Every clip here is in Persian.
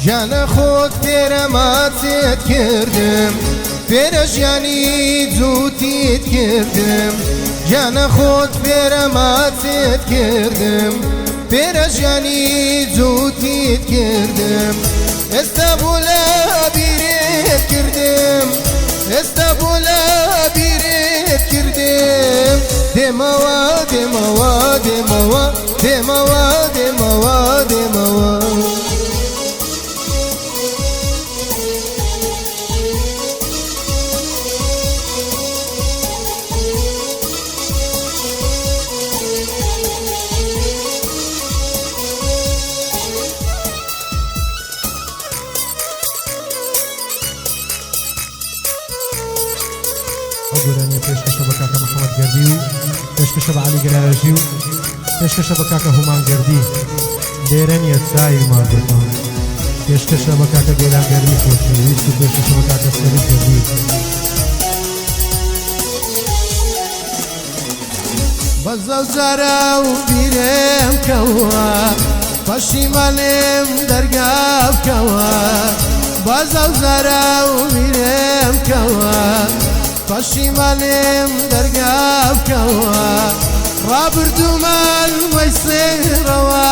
جان خود پیرماتت کردم پیرژیانی زودیت کردم جان خود پیرماتت کردم پیرژیانی زودیت کردم استبولا بیرت کردم استبولا بیرت کردم دموا دموا دموا دموا دموا دموا گورانیە پێشکەشە بە کاکە محەممەد گەردی و پێشکەشە بە عەلی گەراژی و پێشکەشە بە کاکە هومان گەردی لێرە نیە چاوی ماردەکە پێشکەشە بە کاکە گێلان گەرمی خۆشەویست و پێشکەشە بە کاکە سەریف گەردی بەزەوزارە و بیرێم کەوە پەشیمانێم دەرگا بکەوە بەزەوزارە و بیرێم کەوە پەشیمانێم دەرگا بکەوە ڕابردوومان وەیسێرەوە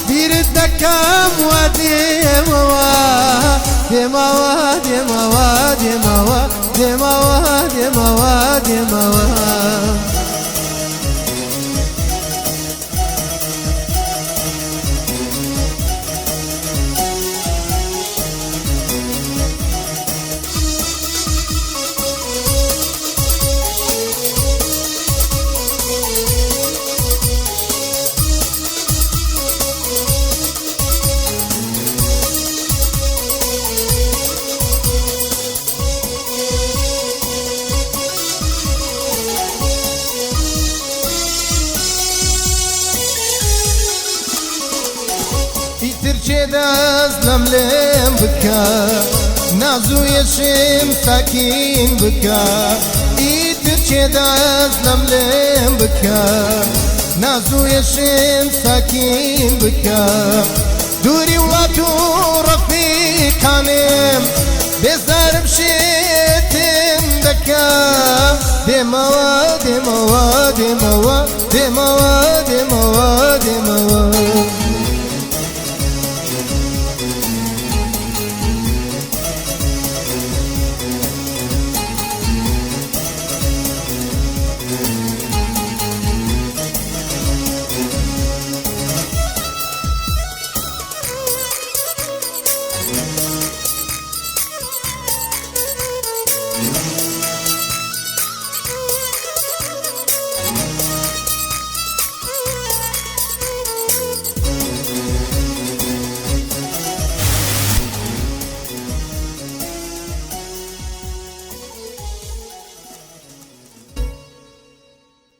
بیرت دەکەم وا دێمەوە دێمەوە دێمەوە دێمەوە دێمەوە دێمەوە دێمەوە ترچێ دەست لەم لێم بکە نازوویەشم ساکین بکە ئیترچێ دەست لەم لێم بکە نازوویەشم ساکین بکە دووری وڵات و ڕەفیقانێم بێزارم شێتم دەکە دێمەوە دێمەوە دێمەوە دێمەوە دێمەوە